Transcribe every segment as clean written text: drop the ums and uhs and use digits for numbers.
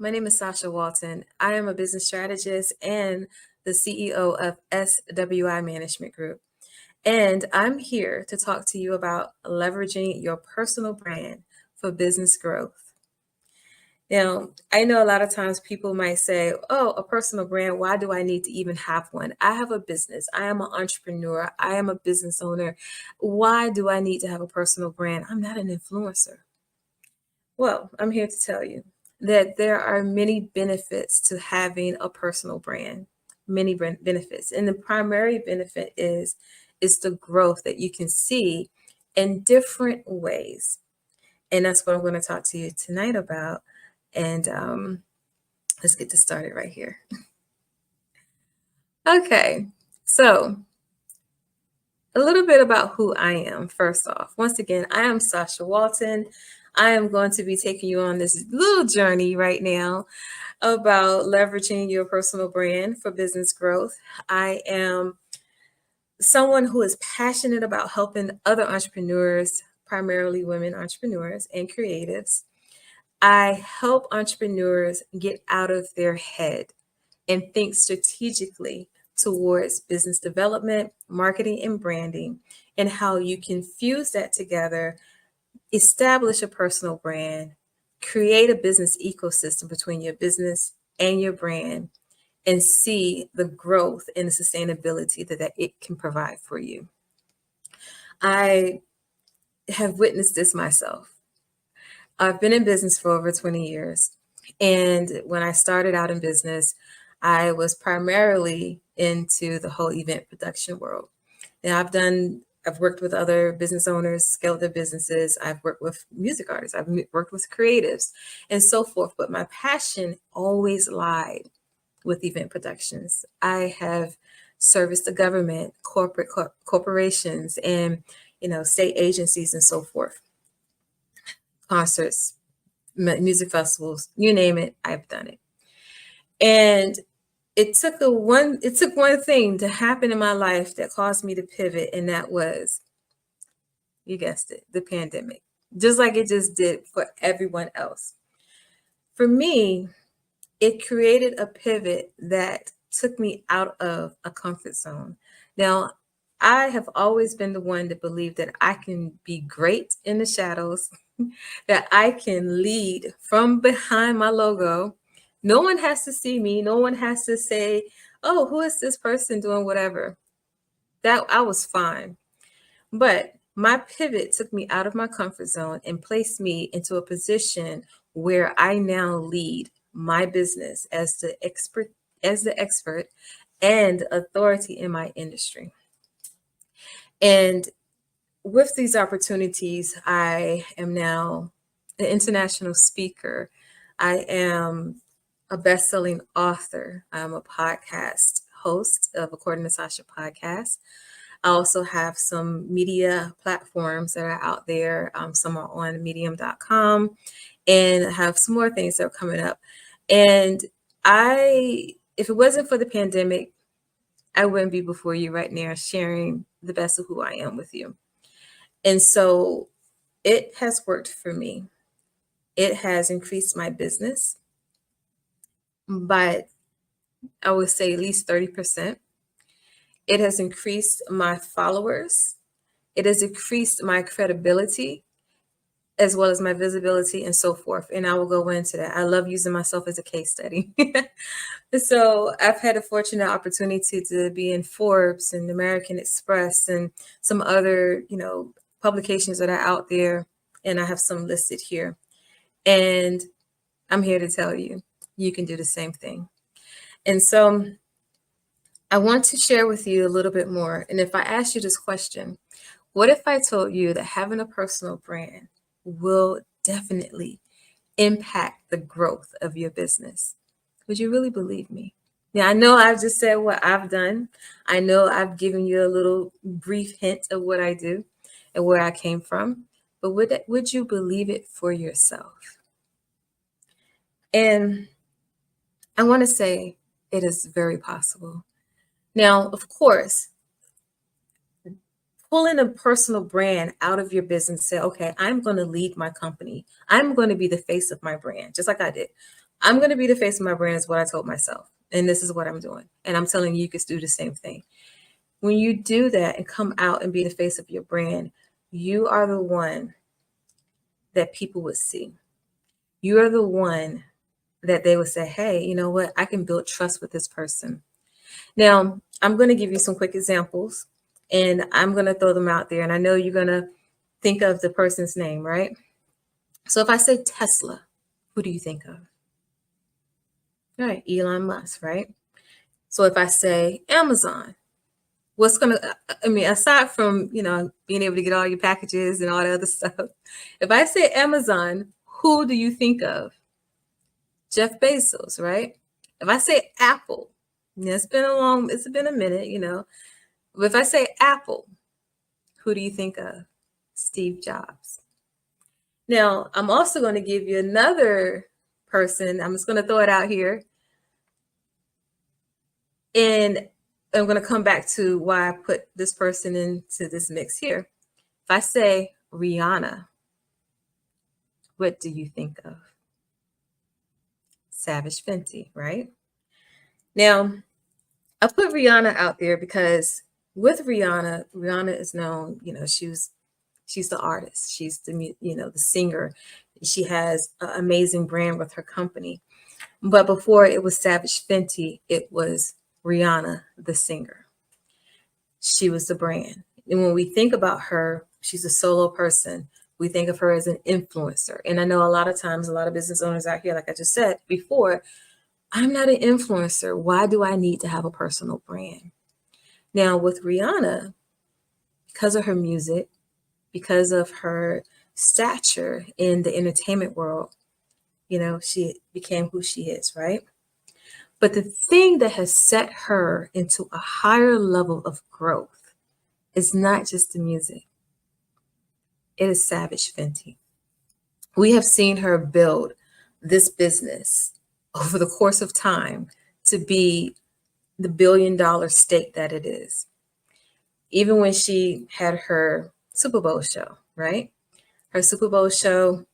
My name is Sacha Walton. I am a business strategist and the CEO of SWI Management Group. And I'm here to talk to you about leveraging your personal brand for business growth. Now, I know a lot of times people might say, oh, a personal brand, why do I need to even have one? I have a business. I am an entrepreneur. I am a business owner. Why do I need to have a personal brand? I'm not an influencer. Well, I'm here to tell you that there are many benefits to having a personal brand, many benefits. And the primary benefit is the growth that you can see in different ways. And that's what I'm going to talk to you tonight about. And let's get this started right here. Okay, so a little bit about who I am, first off. Once again, I am Sacha Walton. I am going to be taking you on this little journey right now about leveraging your personal brand for business growth. I am someone who is passionate about helping other entrepreneurs, primarily women entrepreneurs and creatives. I help entrepreneurs get out of their head and think strategically towards business development, marketing, and branding, and how you can fuse that together, establish a personal brand, create a business ecosystem between your business and your brand, and see the growth and the sustainability that it can provide for you. I have witnessed this myself. I've been in business for over 20 years. And when I started out in business, I was primarily into the whole event production world. Now I've worked with other business owners, scaled their businesses. I've worked with music artists. I've worked with creatives and so forth. But my passion always lied with event productions. I have serviced the government, corporations, and state agencies and so forth. Concerts, music festivals, you name it, I've done it. And it took one thing to happen in my life that caused me to pivot, and that was, you guessed it, the pandemic. Just like it just did for everyone else. For me, it created a pivot that took me out of a comfort zone. Now, I have always been the one to believe that I can be great in the shadows, that I can lead from behind my logo. No one has to see me. No one has to say, oh, who is this person doing whatever? That I was fine. But my pivot took me out of my comfort zone and placed me into a position where I now lead my business as the expert and authority in my industry. And with these opportunities, I am now an international speaker. I am a best-selling author. I'm a podcast host of According to Sacha podcast. I also have some media platforms that are out there. Some are on medium.com, and I have some more things that are coming up. And if it wasn't for the pandemic, I wouldn't be before you right now sharing the best of who I am with you. And so it has worked for me. It has increased my business by, I would say, at least 30%. It has increased my followers. It has increased my credibility, as well as my visibility and so forth. And I will go into that. I love using myself as a case study. So I've had a fortunate opportunity to be in Forbes and American Express and some other, publications that are out there. And I have some listed here. And I'm here to tell you, you can do the same thing. And so I want to share with you a little bit more. And if I ask you this question, what if I told you that having a personal brand will definitely impact the growth of your business? Would you really believe me? Now, I know I've just said what I've done. I know I've given you a little brief hint of what I do and where I came from, but would you believe it for yourself? And I want to say it is very possible. Now, of course, pulling a personal brand out of your business, say, okay, I'm going to lead my company. I'm going to be the face of my brand, just like I did. I'm going to be the face of my brand is what I told myself. And this is what I'm doing. And I'm telling you, you can do the same thing. When you do that and come out and be the face of your brand, you are the one that people would see. You are the one that they would say, hey, you know what? I can build trust with this person. Now, I'm going to give you some quick examples and I'm going to throw them out there. And I know you're going to think of the person's name, right? So if I say Tesla, who do you think of? All right, Elon Musk, right? So if I say Amazon, what's going to, I mean, aside from, being able to get all your packages and all the other stuff, if I say Amazon, who do you think of? Jeff Bezos, right? If I say Apple, it's been a minute, but if I say Apple, who do you think of? Steve Jobs. Now, I'm also going to give you another person. I'm just going to throw it out here. And I'm going to come back to why I put this person into this mix here. If I say Rihanna, what do you think of? Savage Fenty, right? Now, I put Rihanna out there because with Rihanna is known, she's the artist. She's the singer. She has an amazing brand with her company. But before it was Savage Fenty, it was Rihanna, the singer. She was the brand. And when we think about her, she's a solo person. We think of her as an influencer. And I know a lot of times, a lot of business owners out here, like I just said before, I'm not an influencer. Why do I need to have a personal brand? Now with Rihanna, because of her music, because of her stature in the entertainment world, she became who she is, right? But the thing that has set her into a higher level of growth is not just the music. It is Savage Fenty. We have seen her build this business over the course of time to be the billion-dollar stake that it is. Even when she had her Super Bowl show, right? Her Super Bowl show,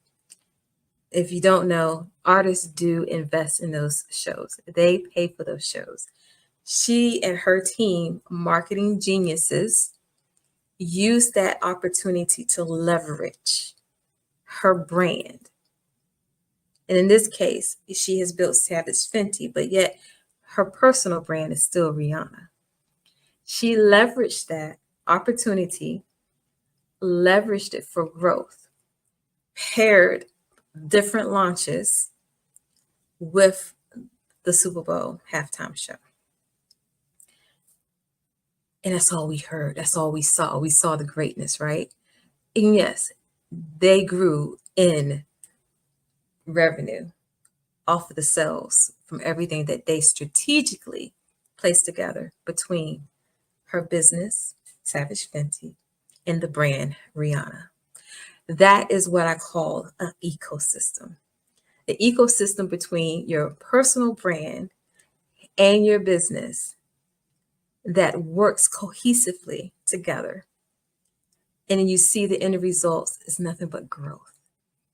if you don't know, artists do invest in those shows. They pay for those shows. She and her team, marketing geniuses, used that opportunity to leverage her brand. And in this case, she has built Savage Fenty, but yet her personal brand is still Rihanna. She leveraged that opportunity, leveraged it for growth, paired different launches with the Super Bowl halftime show. And that's all we heard. That's all we saw. We saw the greatness, right? And yes, they grew in revenue off of the sales from everything that they strategically placed together between her business, Savage Fenty, and the brand Rihanna. That is what I call an ecosystem. The ecosystem between your personal brand and your business that works cohesively together. And then you see the end results is nothing but growth,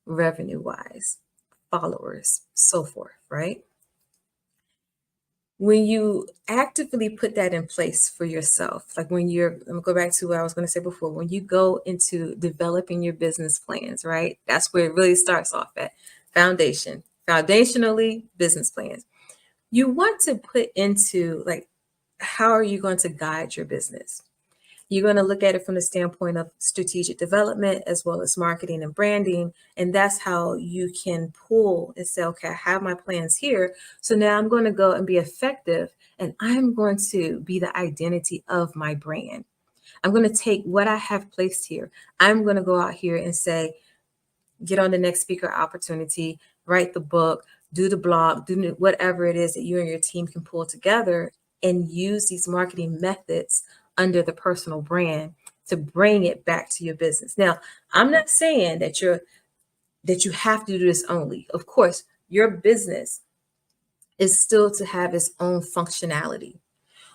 revenue-wise, followers, so forth, right? When you actively put that in place for yourself, like I'm gonna go back to what I was gonna say before, when you go into developing your business plans, right? That's where it really starts off at foundationally, business plans. You want to put into how are you going to guide your business? You're going to look at it from the standpoint of strategic development as well as marketing and branding. And that's how you can pull and say, okay, I have my plans here. So now I'm going to go and be effective and I'm going to be the identity of my brand. I'm going to take what I have placed here. I'm going to go out here and say, get on the next speaker opportunity, write the book, do the blog, do whatever it is that you and your team can pull together and use these marketing methods under the personal brand to bring it back to your business. Now, I'm not saying that you have to do this only. Of course, your business is still to have its own functionality.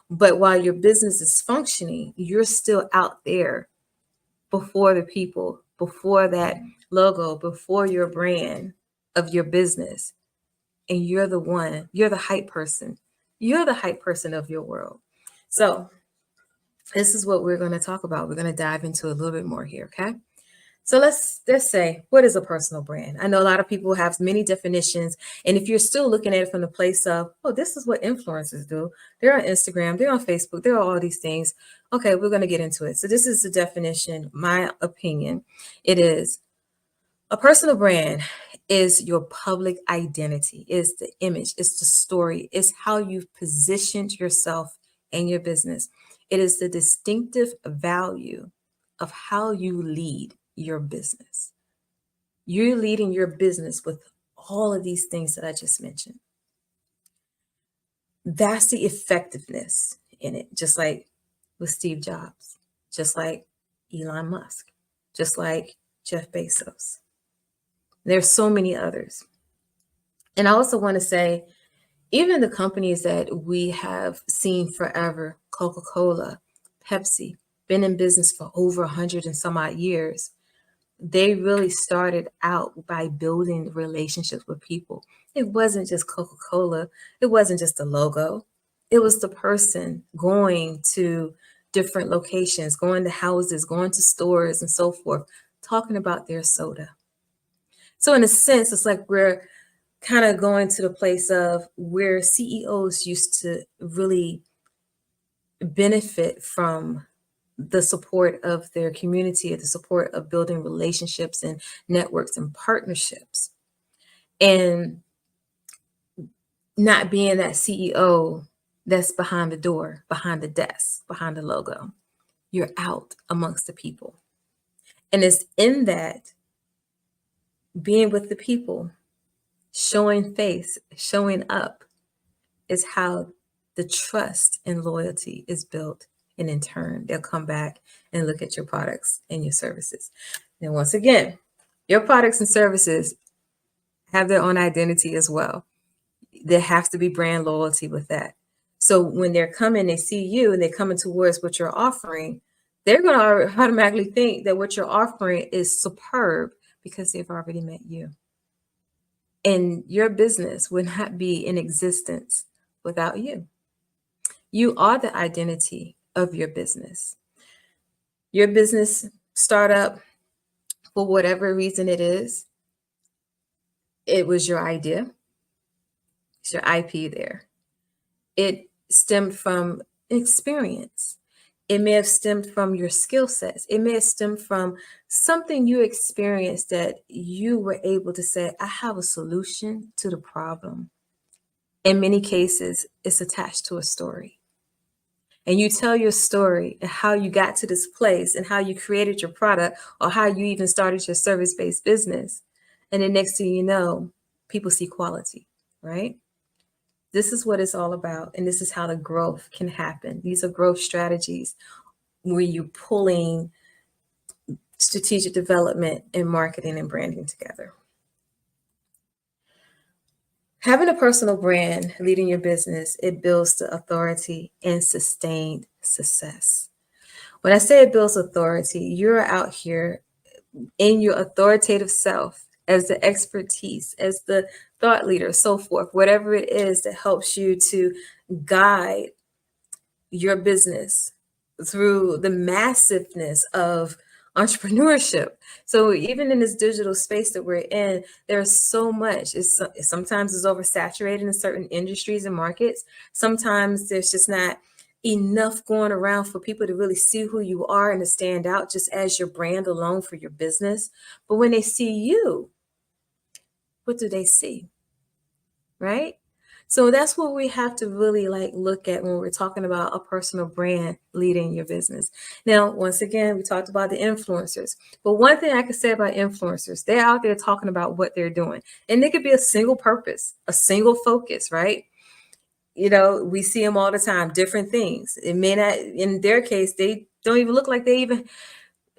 But while your business is functioning, you're still out there before the people, before that logo, before your brand of your business. and you're the hype person. You're the hype person of your world. So this is what we're going to talk about. We're going to dive into a little bit more here, okay? So let's say, what is a personal brand? I know a lot of people have many definitions, and if you're still looking at it from the place of, oh, this is what influencers do. They're on Instagram, they're on Facebook, they're all these things. Okay, we're going to get into it. So this is the definition, my opinion. It is a personal brand is your public identity, is the image, it's the story, it's how you've positioned yourself and your business. It is the distinctive value of how you lead your business. You're leading your business with all of these things that I just mentioned. That's the effectiveness in it, just like with Steve Jobs, just like Elon Musk, just like Jeff Bezos. There's so many others. And I also want to say, even the companies that we have seen forever, Coca-Cola, Pepsi, been in business for over 100 and some odd years, they really started out by building relationships with people. It wasn't just Coca-Cola. It wasn't just the logo. It was the person going to different locations, going to houses, going to stores and so forth, talking about their soda. So in a sense, it's like we're kind of going to the place of where CEOs used to really benefit from the support of their community, the support of building relationships and networks and partnerships, and not being that CEO that's behind the door, behind the desk, behind the logo. You're out amongst the people. And it's in that being with the people, showing face, showing up is how the trust and loyalty is built. And in turn, they'll come back and look at your products and your services. And once again, your products and services have their own identity as well. There has to be brand loyalty with that. So when they're coming, they see you and they're coming towards what you're offering, they're going to automatically think that what you're offering is superb because they've already met you. And your business would not be in existence without you. You are the identity of your business. Your business startup, for whatever reason it is, it was your idea. It's your IP there. It stemmed from experience. It may have stemmed from your skill sets. It may have stemmed from something you experienced that you were able to say, I have a solution to the problem. In many cases, it's attached to a story. And you tell your story and how you got to this place and how you created your product or how you even started your service-based business. And then next thing you know, people see quality, right? This is what it's all about. And this is how the growth can happen. These are growth strategies where you're pulling strategic development and marketing and branding together. Having a personal brand leading your business, it builds the authority and sustained success. When I say it builds authority, you're out here in your authoritative self as the expertise, as the thought leader, so forth, whatever it is that helps you to guide your business through the massiveness of entrepreneurship. So even in this digital space that we're in, there's so much. Sometimes it's oversaturated in certain industries and markets. Sometimes there's just not enough going around for people to really see who you are and to stand out just as your brand alone for your business. But when they see you, what do they see? Right? So that's what we have to really look at when we're talking about a personal brand leading your business. Now, once again, we talked about the influencers, but one thing I can say about influencers, they're out there talking about what they're doing, and they could be a single purpose, a single focus, right? You know, we see them all the time, different things. It may not, in their case, they don't even look like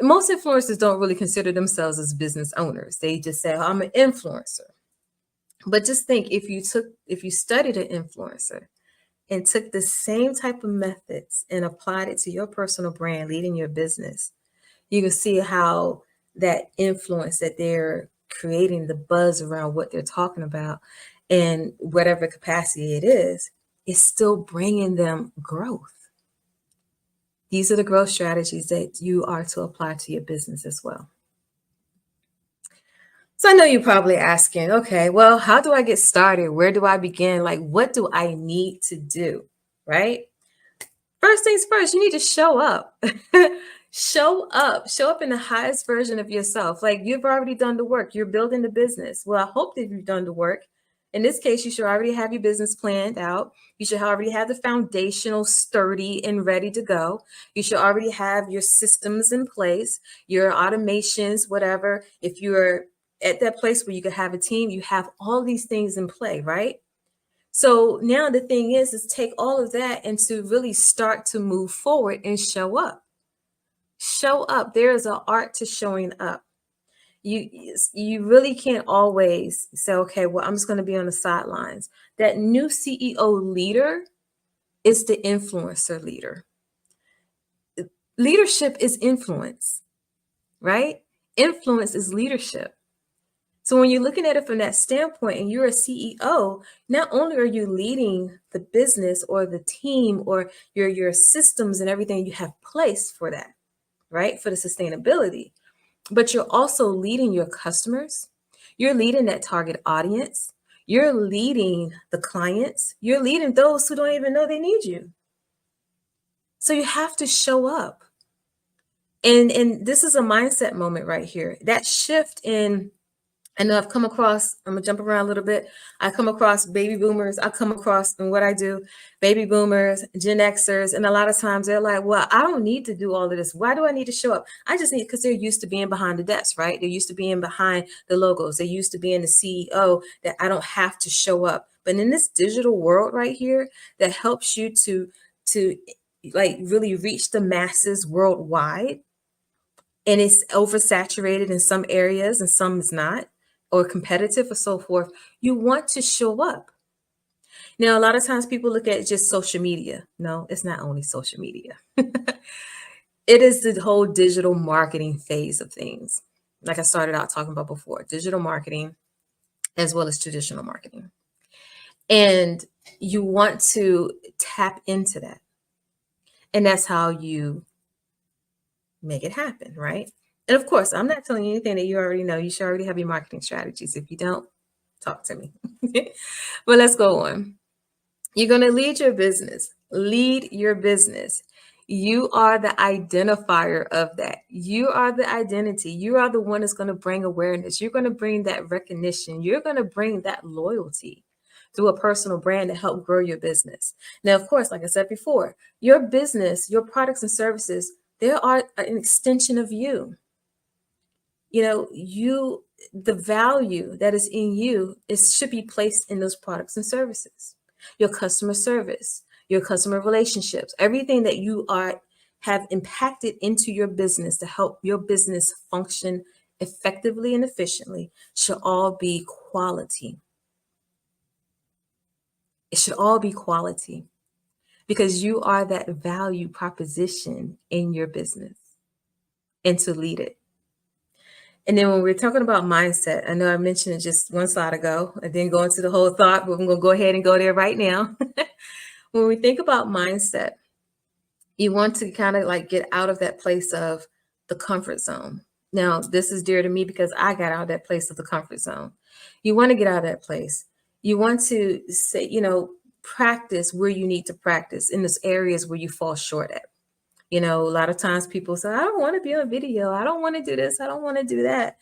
most influencers don't really consider themselves as business owners. They just say, oh, I'm an influencer. But just think, if you studied an influencer and took the same type of methods and applied it to your personal brand leading your business, you can see how that influence that they're creating, the buzz around what they're talking about, in whatever capacity it is still bringing them growth. These are the growth strategies that you are to apply to your business as well. So I know you're probably asking, okay, well, how do I get started? Where do I begin? Like, what do I need to do? Right? First things first, you need to show up. Show up. Show up in the highest version of yourself. Like, you've already done the work. You're building the business. Well, I hope that you've done the work. In this case, you should already have your business planned out. You should already have the foundational sturdy and ready to go. You should already have your systems in place, your automations, whatever. If you're at that place where you could have a team, you have all these things in play, right? So now the thing is take all of that and to really start to move forward and show up. Show up. There is an art to showing up. You really can't always say, okay, well, I'm just going to be on the sidelines. That new CEO leader is the influencer leader. Leadership is influence, right? Influence is leadership. So when you're looking at it from that standpoint and you're a CEO, not only are you leading the business or the team or your systems and everything you have placed for that, right? For the sustainability, but you're also leading your customers. You're leading that target audience. You're leading the clients. You're leading those who don't even know they need you. So you have to show up. And this is a mindset moment right here. That shift in, I know I've come across, I'm gonna jump around a little bit. I come across baby boomers. I come across, and what I do, baby boomers, Gen Xers, and a lot of times they're like, well, I don't need to do all of this. Why do I need to show up? I just need, because they're used to being behind the desk, right? They're used to being behind the logos. They're used to being the CEO, that I don't have to show up. But in this digital world right here, that helps you to like really reach the masses worldwide, and it's oversaturated in some areas and some is not, or competitive or so forth, you want to show up. Now, a lot of times people look at just social media. No, it's not only social media. It is the whole digital marketing phase of things. Like I started out talking about before, digital marketing as well as traditional marketing. And you want to tap into that. And that's how you make it happen, right? And of course, I'm not telling you anything that you already know. You should already have your marketing strategies. If you don't, talk to me. But let's go on. You're going to lead your business. Lead your business. You are the identifier of that. You are the identity. You are the one that's going to bring awareness. You're going to bring that recognition. You're going to bring that loyalty through a personal brand to help grow your business. Now, of course, like I said before, your business, your products and services, they are an extension of you. You know, the value that is in you should be placed in those products and services. Your customer service, your customer relationships, everything that you have impacted into your business to help your business function effectively and efficiently should all be quality. It should all be quality because you are that value proposition in your business and to lead it. And then when we're talking about mindset, I know I mentioned it just one slide ago. I didn't go into the whole thought, but I'm going to go ahead and go there right now. When we think about mindset, you want to kind of like get out of that place of the comfort zone. Now, this is dear to me because I got out of that place of the comfort zone. You want to get out of that place. You want to say, practice where you need to practice in those areas where you fall short at. A lot of times people say, I don't want to be on video. I don't want to do this. I don't want to do that.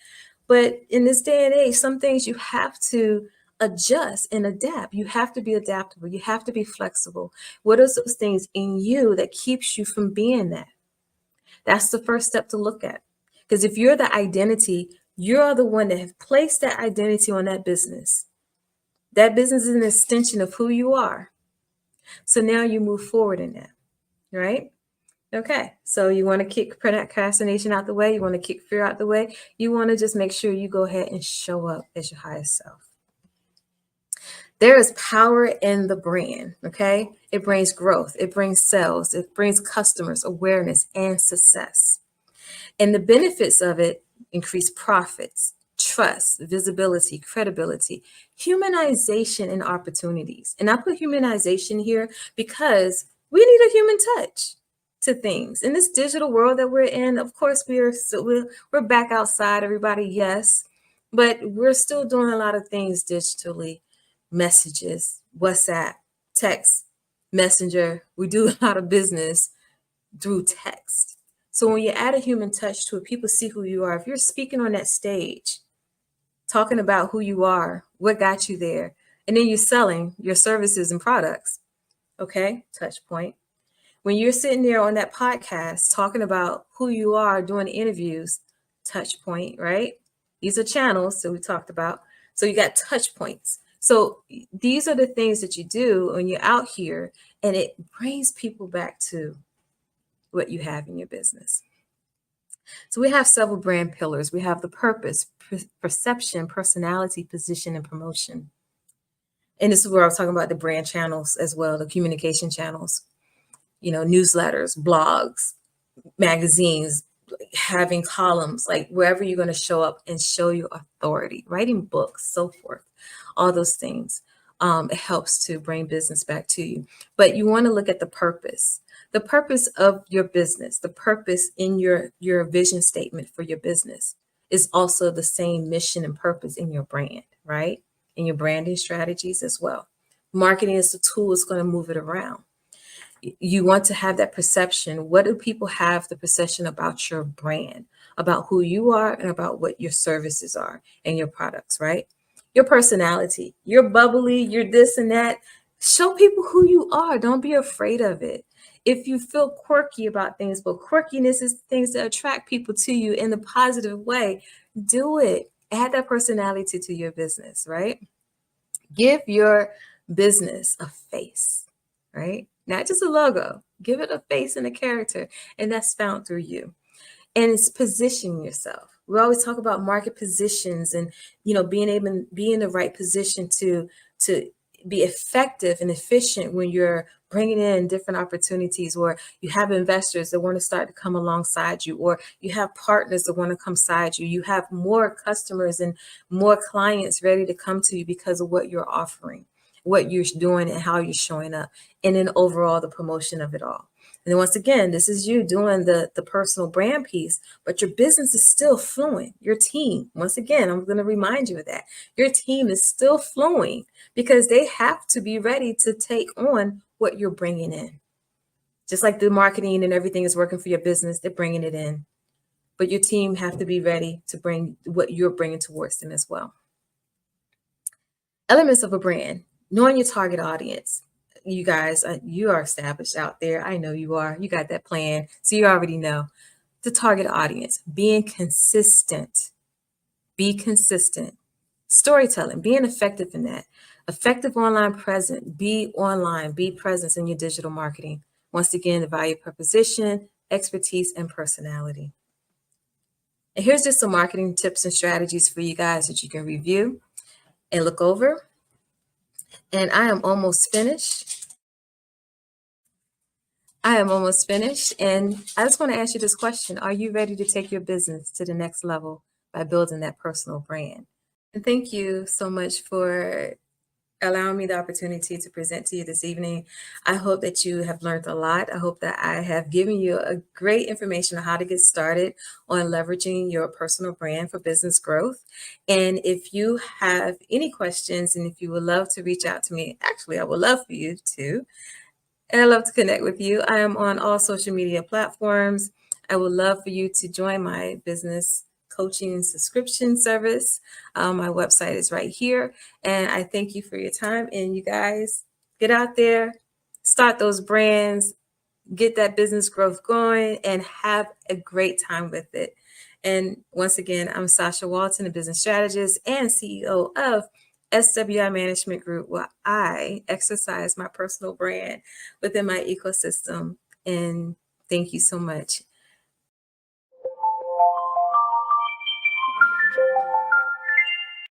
But in this day and age, some things you have to adjust and adapt. You have to be adaptable. You have to be flexible. What are those things in you that keeps you from being that? That's the first step to look at. Because if you're the identity, you're the one that have placed that identity on that business. That business is an extension of who you are. So now you move forward in that, right? Okay, so you want to kick procrastination out the way. You want to kick fear out the way. You want to just make sure you go ahead and show up as your highest self. There is power in the brand, okay? It brings growth. It brings sales. It brings customers, awareness, and success. And the benefits of it increase profits, trust, visibility, credibility, humanization, and opportunities. And I put humanization here because we need a human touch to things. In this digital world that we're in, of course, we're back outside, everybody, yes, but we're still doing a lot of things digitally, messages, WhatsApp, text, messenger. We do a lot of business through text. So when you add a human touch to it, people see who you are. If you're speaking on that stage, talking about who you are, what got you there, and then you're selling your services and products, okay, touch point. When you're sitting there on that podcast talking about who you are, doing interviews, touch point, right? These are channels that we talked about. So you got touch points. So these are the things that you do when you're out here, and it brings people back to what you have in your business. So we have several brand pillars. We have the purpose, perception, personality, position, and promotion. And this is where I was talking about the brand channels as well, the communication channels, newsletters, blogs, magazines, having columns, like wherever you're going to show up and show your authority, writing books, so forth, all those things. It helps to bring business back to you. But you want to look at the purpose of your business, the purpose in your vision statement for your business is also the same mission and purpose in your brand, right? In your branding strategies as well. Marketing is the tool that's going to move it around. You want to have that perception. What do people have the perception about your brand, about who you are, and about what your services are and your products, right? Your personality, you're bubbly, you're this and that. Show people who you are. Don't be afraid of it. If you feel quirky about things, but quirkiness is things that attract people to you in the positive way, do it. Add that personality to your business, right? Give your business a face, right? Not just a logo. Give it a face and a character, and that's found through you. And it's positioning yourself. We always talk about market positions and being able to be in the right position to be effective and efficient when you're bringing in different opportunities, or you have investors that want to start to come alongside you, or you have partners that want to come beside you. You have more customers and more clients ready to come to you because of what you're offering, what you're doing, and how you're showing up, and then overall the promotion of it all. And then once again, this is you doing the personal brand piece, but your business is still flowing. Your team, once again, I'm going to remind you of that. Your team is still flowing because they have to be ready to take on what you're bringing in. Just like the marketing and everything is working for your business, they're bringing it in. But your team have to be ready to bring what you're bringing towards them as well. Elements of a brand, knowing your target audience. You guys, you are established out there. I know you are. You got that plan. So you already know the target audience, being consistent. Be consistent. Storytelling, being effective in that. Effective online presence, be online, be present in your digital marketing. Once again, the value proposition, expertise, and personality. And here's just some marketing tips and strategies for you guys that you can review and look over. And I am almost finished. And I just want to ask you this question. Are you ready to take your business to the next level by building that personal brand? And thank you so much for allowing me the opportunity to present to you this evening. I hope that you have learned a lot. I hope that I have given you a great information on how to get started on leveraging your personal brand for business growth. And if you have any questions, and if you would love to reach out to me, actually, I would love for you to. And I love to connect with you. I am on all social media platforms. I would love for you to join my business coaching subscription service. My website is right here. And I thank you for your time. And you guys get out there, start those brands, get that business growth going, and have a great time with it. And once again, I'm Sacha Walton, a business strategist and CEO of SWI Management Group, where I exercise my personal brand within my ecosystem. And thank you so much.